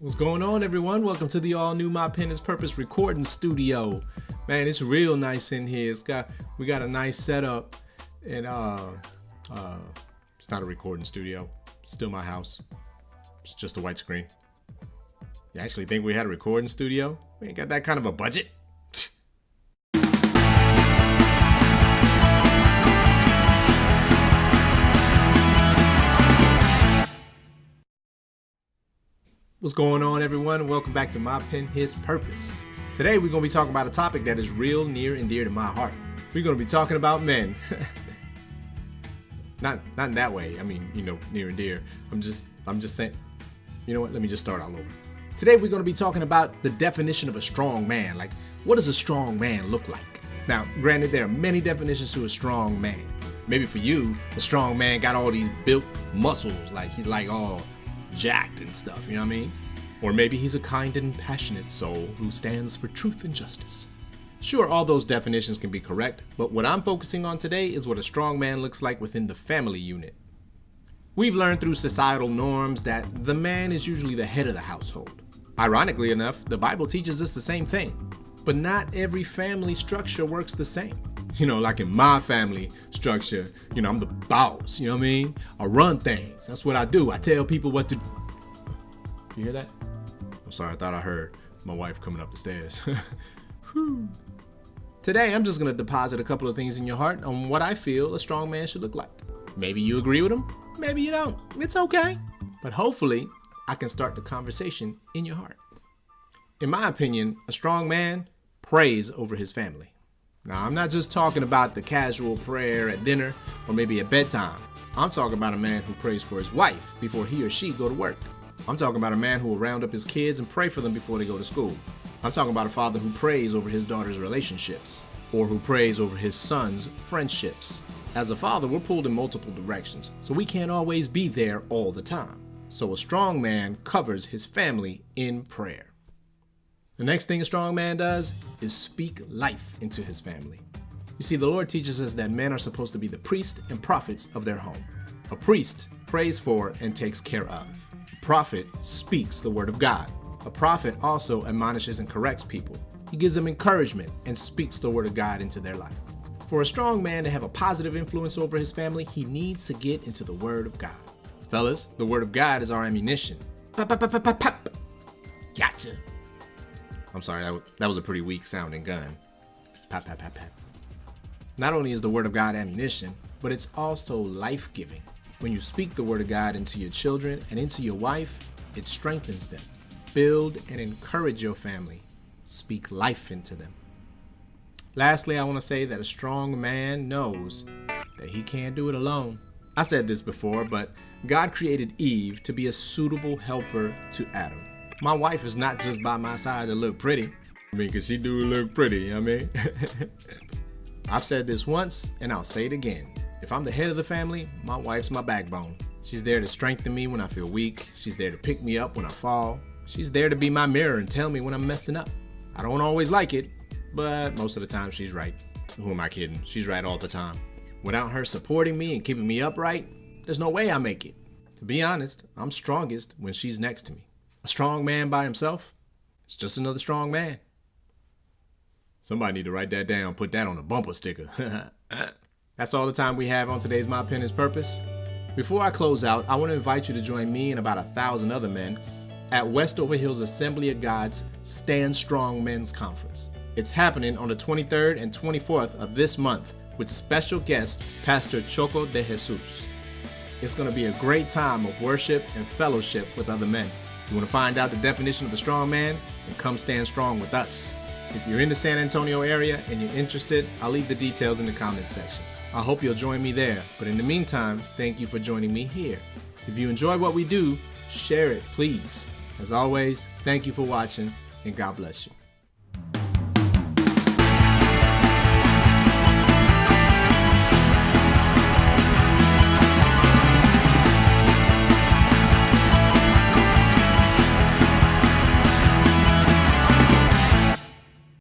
What's going on, everyone? Welcome to the all new My Pen is Purpose recording studio. Man, it's real nice in here. We got a nice setup, and it's not a recording studio. It's still my house. It's just a white screen. You actually think we had a recording studio? We ain't got that kind of a budget. What's going on, everyone? Welcome back to My Pen His Purpose. Today we're going to be talking about a topic that is real near and dear to my heart. We're going to be talking about men. not in that way. I mean, near and dear. I'm just saying, you know what? Let me just start all over. Today we're going to be talking about the definition of a strong man. Like, what does a strong man look like? Now, granted, there are many definitions to a strong man. Maybe for you, a strong man got all these built muscles, like he's like all jacked and stuff, you know what I mean? Or maybe he's a kind and passionate soul who stands for truth and justice. Sure, all those definitions can be correct, but what I'm focusing on today is what a strong man looks like within the family unit. We've learned through societal norms that the man is usually the head of the household. Ironically enough, the Bible teaches us the same thing, but not every family structure works the same. Like in my family structure, I'm the boss, you know what I mean? I run things. That's what I do. I tell people what to do. You hear that? I'm sorry, I thought I heard my wife coming up the stairs. Today, I'm just going to deposit a couple of things in your heart on what I feel a strong man should look like. Maybe you agree with them, maybe you don't. It's okay. But hopefully, I can start the conversation in your heart. In my opinion, a strong man prays over his family. Now, I'm not just talking about the casual prayer at dinner or maybe at bedtime. I'm talking about a man who prays for his wife before he or she go to work. I'm talking about a man who will round up his kids and pray for them before they go to school. I'm talking about a father who prays over his daughter's relationships or who prays over his son's friendships. As a father, we're pulled in multiple directions, so we can't always be there all the time. So a strong man covers his family in prayer. The next thing a strong man does is speak life into his family. You see, the Lord teaches us that men are supposed to be the priests and prophets of their home. A priest prays for and takes care of. A prophet speaks the word of God. A prophet also admonishes and corrects people. He gives them encouragement and speaks the word of God into their life. For a strong man to have a positive influence over his family, he needs to get into the word of God. Fellas, the word of God is our ammunition. Pop, pop, pop, pop, pop, pop. Gotcha. I'm sorry, that was a pretty weak sounding gun. Pop, pop, pop, pop. Not only is the word of God ammunition, but it's also life-giving. When you speak the word of God into your children and into your wife, it strengthens them. Build and encourage your family. Speak life into them. Lastly, I want to say that a strong man knows that he can't do it alone. I said this before, but God created Eve to be a suitable helper to Adam. My wife is not just by my side to look pretty. Because she do look pretty, I've said this once, and I'll say it again. If I'm the head of the family, my wife's my backbone. She's there to strengthen me when I feel weak. She's there to pick me up when I fall. She's there to be my mirror and tell me when I'm messing up. I don't always like it, but most of the time she's right. Who am I kidding? She's right all the time. Without her supporting me and keeping me upright, there's no way I make it. To be honest, I'm strongest when she's next to me. A strong man by himself, it's just another strong man. Somebody need to write that down, put that on a bumper sticker. That's all the time we have on today's My Pen is Purpose. Before I close out, I want to invite you to join me and about 1,000 other men at Westover Hills Assembly of God's Stand Strong Men's Conference. It's happening on the 23rd and 24th of this month with special guest Pastor Choco de Jesus. It's going to be a great time of worship and fellowship with other men. You want to find out the definition of a strong man? Then come stand strong with us. If you're in the San Antonio area and you're interested, I'll leave the details in the comments section. I hope you'll join me there. But in the meantime, thank you for joining me here. If you enjoy what we do, share it, please. As always, thank you for watching, and God bless you.